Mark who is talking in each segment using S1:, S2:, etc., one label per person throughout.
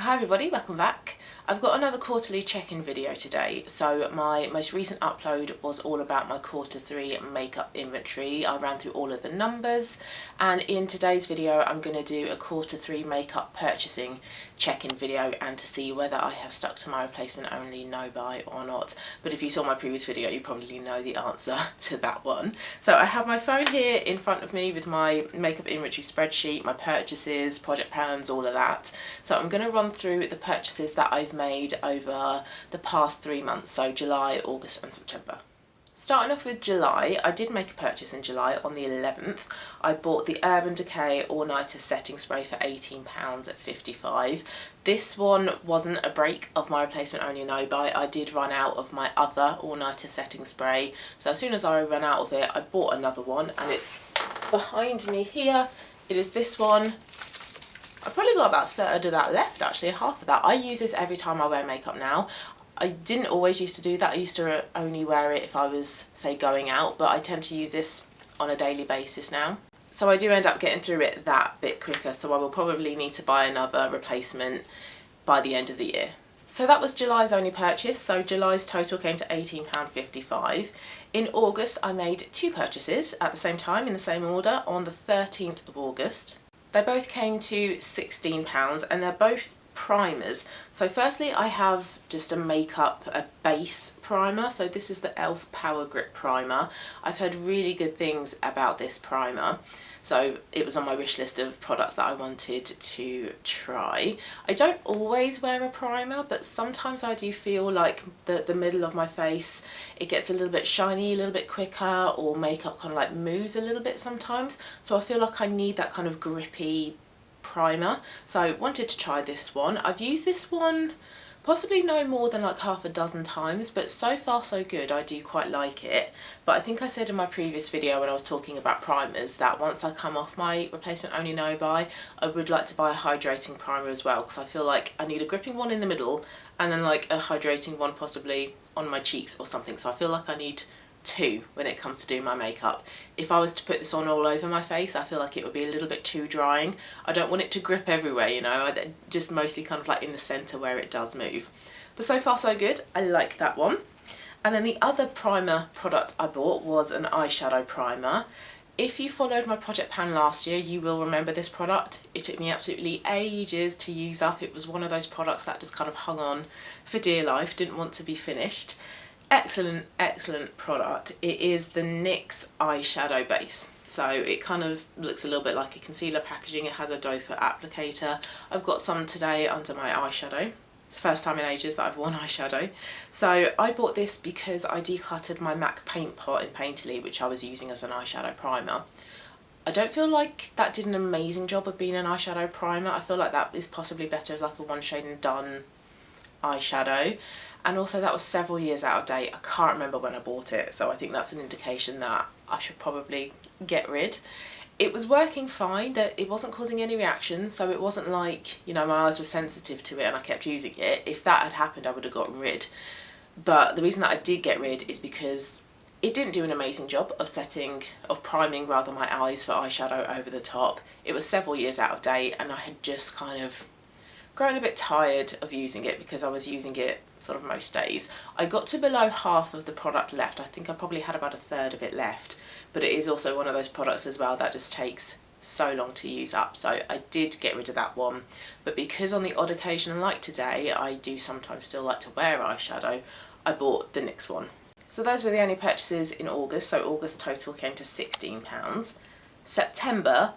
S1: Hi everybody, welcome back. I've got another quarterly check-in video today. So my most recent upload was all about my Q3 makeup inventory. I ran through all of the numbers, and in today's video I'm going to do a Q3 makeup purchasing check-in video and to see whether I have stuck to my replacement only no buy or not. But if you saw my previous video you probably know the answer to that one. So I have my phone here in front of me with my makeup inventory spreadsheet, my purchases, project plans, all of that. So I'm going to run through the purchases that I've made over the past 3 months, so July, August and September. Starting off with July, I did make a purchase in July on the 11th. I bought the Urban Decay All Nighter Setting Spray for £18 at 55. This one wasn't a break of my replacement only no buy. I did run out of my other All Nighter Setting Spray. So as soon as I ran out of it, I bought another one, and it's behind me here. It is this one. I've probably got about a third of that left, actually, half of that. I use this every time I wear makeup now. I didn't always used to do that. I used to only wear it if I was, say, going out, but I tend to use this on a daily basis now. So I do end up getting through it that bit quicker, so I will probably need to buy another replacement by the end of the year. So that was July's only purchase, so July's total came to £18.55. In August I made 2 purchases at the same time in the same order on the 13th of August. They both came to £16 and they're both primers. So firstly I have just a base primer. So this is the e.l.f. Power Grip Primer. I've heard really good things about this primer. So it was on my wish list of products that I wanted to try. I don't always wear a primer, but sometimes I do feel like the middle of my face, it gets a little bit shiny a little bit quicker, or makeup kind of like moves a little bit sometimes. So I feel like I need that kind of grippy primer. So I wanted to try this one. I've used this one possibly no more than like half a dozen times, but so far so good. I do quite like it. But I think I said in my previous video when I was talking about primers that once I come off my replacement only no buy, I would like to buy a hydrating primer as well, because I feel like I need a gripping one in the middle and then like a hydrating one possibly on my cheeks or something. So I feel like I need 2 when it comes to doing my makeup. If I was to put this on all over my face, I feel like it would be a little bit too drying. I don't want it to grip everywhere, you know, just mostly kind of like in the centre where it does move. But so far so good, I like that one. And then the other primer product I bought was an eyeshadow primer. If you followed my project plan last year, you will remember this product. It took me absolutely ages to use up. It was one of those products that just kind of hung on for dear life, didn't want to be finished. Excellent product. It is the NYX eyeshadow base. So it kind of looks a little bit like a concealer packaging. It has a doe foot applicator. I've got some today under my eyeshadow. It's the first time in ages that I've worn eyeshadow. So I bought this because I decluttered my MAC paint pot in Painterly, which I was using as an eyeshadow primer. I don't feel like that did an amazing job of being an eyeshadow primer. I feel like that is possibly better as like a one shade and done eyeshadow. And also that was several years out of date. I can't remember when I bought it, so I think that's an indication that I should probably get rid. It was working fine, that it wasn't causing any reactions, so it wasn't like, you know, my eyes were sensitive to it and I kept using it. If that had happened, I would have gotten rid. But the reason that I did get rid is because it didn't do an amazing job of priming rather my eyes for eyeshadow over the top. It was several years out of date and I had just kind of grown a bit tired of using it because I was using it sort of most days. I got to below half of the product left. I think I probably had about a third of it left, but it is also one of those products as well that just takes so long to use up. So I did get rid of that one, but because on the odd occasion like today I do sometimes still like to wear eyeshadow, I bought the NYX one. So those were the only purchases in August. So August total came to £16. September,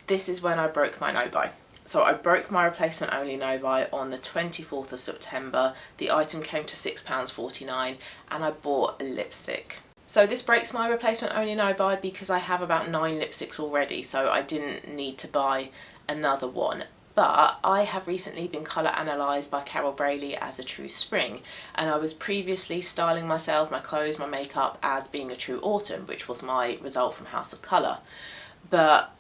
S1: this is when I broke my no buy. So I broke my replacement only no buy on the 24th of September. The item came to £6.49 and I bought a lipstick. So this breaks my replacement only no buy because I have about 9 lipsticks already, so I didn't need to buy another one. But I have recently been colour analysed by Carol Brayley as a true spring, and I was previously styling myself, my clothes, my makeup as being a true autumn, which was my result from House of Colour. But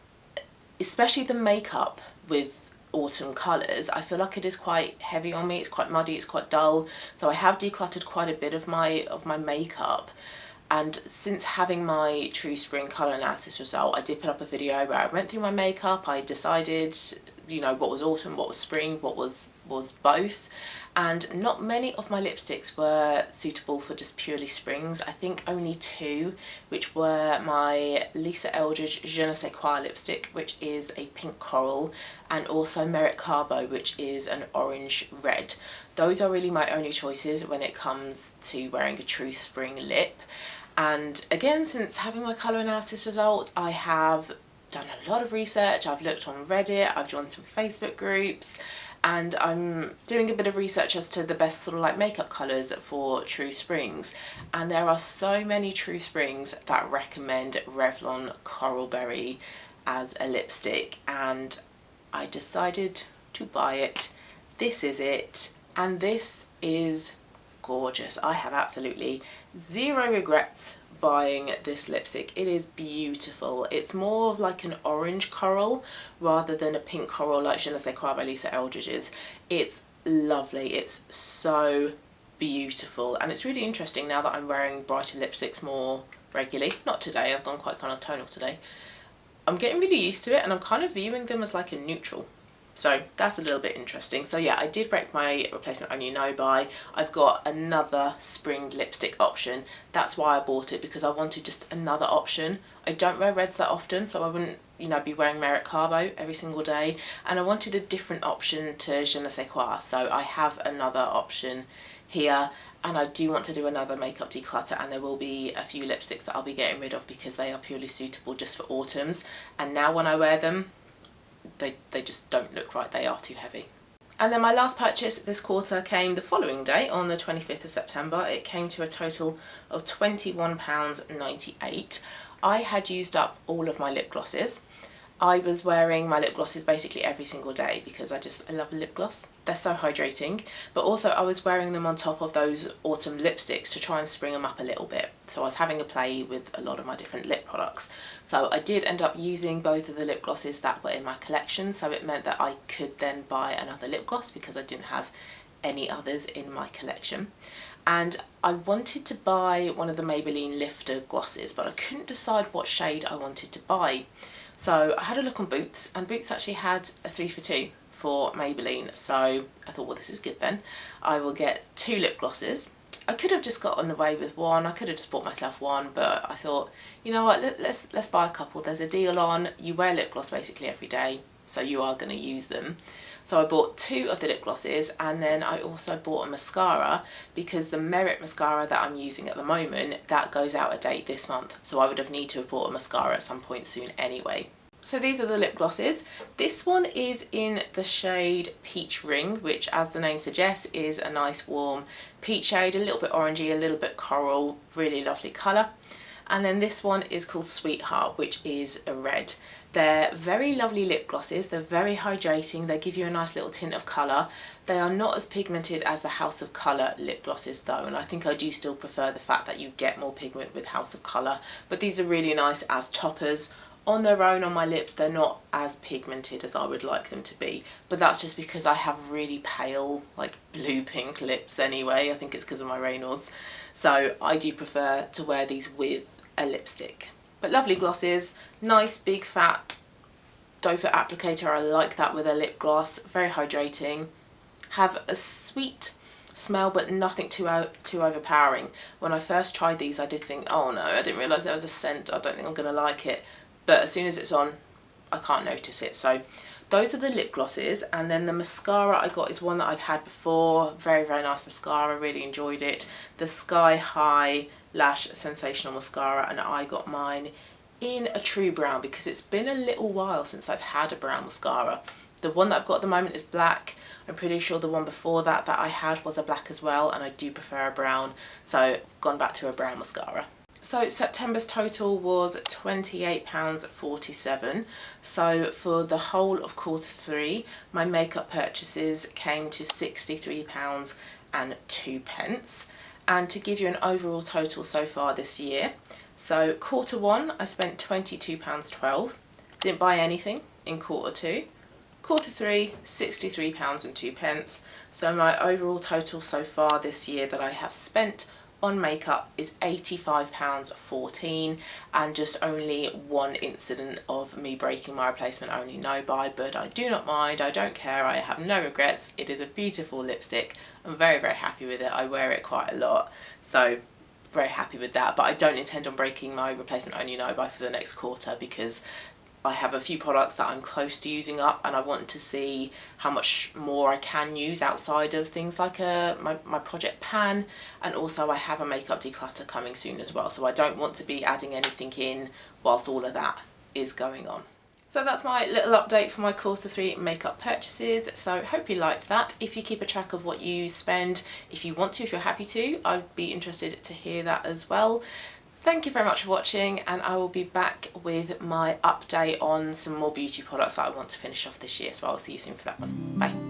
S1: especially the makeup with autumn colours, I feel like it is quite heavy on me. It's quite muddy, it's quite dull, so I have decluttered quite a bit of my makeup. And since having my true spring colour analysis result, I did put up a video where I went through my makeup. I decided you know, what was autumn, what was spring, what was both. And not many of my lipsticks were suitable for just purely springs. I think only two, which were my Lisa Eldridge Je ne sais quoi lipstick, which is a pink coral, and also Merit Carbo, which is an orange red. Those are really my only choices when it comes to wearing a true spring lip. And again, since having my colour analysis result, I have done a lot of research. I've looked on Reddit, I've joined some Facebook groups, and I'm doing a bit of research as to the best sort of like makeup colours for true springs. And there are so many true springs that recommend Revlon Coral Berry as a lipstick, and I decided to buy it. This is it, and this is gorgeous. I have absolutely zero regrets buying this lipstick. It is beautiful. It's more of like an orange coral rather than a pink coral like Je ne sais quoi by Lisa Eldridge's. It's lovely. It's so beautiful, and it's really interesting now that I'm wearing brighter lipsticks more regularly. Not today, I've gone quite kind of tonal today. I'm getting really used to it, and I'm kind of viewing them as like a neutral. So that's a little bit interesting. So yeah, I did break my replacement only no buy. I've got another spring lipstick option. That's why I bought it, because I wanted just another option. I don't wear reds that often, so I wouldn't, you know, be wearing Merit Carbo every single day. And I wanted a different option to Je ne sais quoi. So I have another option here, and I do want to do another makeup declutter, and there will be a few lipsticks that I'll be getting rid of because they are purely suitable just for autumns. And now when I wear them, they just don't look right, they are too heavy. And then my last purchase this quarter came the following day, on the 25th of September. It came to a total of £21.98. I had used up all of my lip glosses. I was wearing my lip glosses basically every single day because I love lip gloss. They're so hydrating, but also I was wearing them on top of those autumn lipsticks to try and spring them up a little bit. So I was having a play with a lot of my different lip products. So I did end up using both of the lip glosses that were in my collection, so it meant that I could then buy another lip gloss because I didn't have any others in my collection. And I wanted to buy one of the Maybelline Lifter glosses, but I couldn't decide what shade I wanted to buy. So I had a look on Boots, and Boots actually had a 3 for 2 for Maybelline. So I thought, well, this is good then. I will get 2 lip glosses. I could have just gotten away with one. I could have just bought myself one, but I thought, you know what, let's buy a couple. There's a deal on. You wear lip gloss basically every day, so you are going to use them. So I bought 2 of the lip glosses, and then I also bought a mascara because the Merit mascara that I'm using at the moment, that goes out of date this month. So I would have need to have bought a mascara at some point soon anyway. So these are the lip glosses. This one is in the shade Peach Ring, which, as the name suggests, is a nice warm peach shade, a little bit orangey, a little bit coral, really lovely colour. And then this one is called Sweetheart, which is a red. They're very lovely lip glosses. They're very hydrating. They give you a nice little tint of colour. They are not as pigmented as the House of Colour lip glosses though, and I think I do still prefer the fact that you get more pigment with House of Colour. But these are really nice as toppers. On their own on my lips, they're not as pigmented as I would like them to be, but that's just because I have really pale, like blue pink lips anyway. I think it's because of my Raynaud's. So I do prefer to wear these with a lipstick. But lovely glosses, nice big fat doe foot applicator. I like that with a lip gloss, very hydrating. Have a sweet smell but nothing too overpowering. When I first tried these I did think, oh no, I didn't realise there was a scent, I don't think I'm going to like it. But as soon as it's on, I can't notice it. So those are the lip glosses, and then the mascara I got is one that I've had before. Very, very nice mascara, really enjoyed it. The Sky High Lash Sensational Mascara, and I got mine in a true brown because it's been a little while since I've had a brown mascara. The one that I've got at the moment is black. I'm pretty sure the one before that I had was a black as well, and I do prefer a brown, so I've gone back to a brown mascara. So September's total was £28.47. So for the whole of quarter 3, my makeup purchases came to £63.02. And to give you an overall total so far this year, so quarter 1 I spent £22.12. Didn't buy anything in quarter 2. Quarter 3, £63.02. So my overall total so far this year that I have spent on makeup is £85.14, and just only one incident of me breaking my replacement only no buy, but I do not mind, I don't care, I have no regrets. It is a beautiful lipstick. I'm very, very happy with it. I wear it quite a lot, so very happy with that, but I don't intend on breaking my replacement only no buy for the next quarter, because I have a few products that I'm close to using up, and I want to see how much more I can use outside of things like my project pan, and also I have a makeup declutter coming soon as well, so I don't want to be adding anything in whilst all of that is going on. So that's my little update for my Q3 makeup purchases. So hope you liked that. If you keep a track of what you spend, if you want to, if you're happy to, I'd be interested to hear that as well. Thank you very much for watching, and I will be back with my update on some more beauty products that I want to finish off this year, so I'll see you soon for that one. Bye.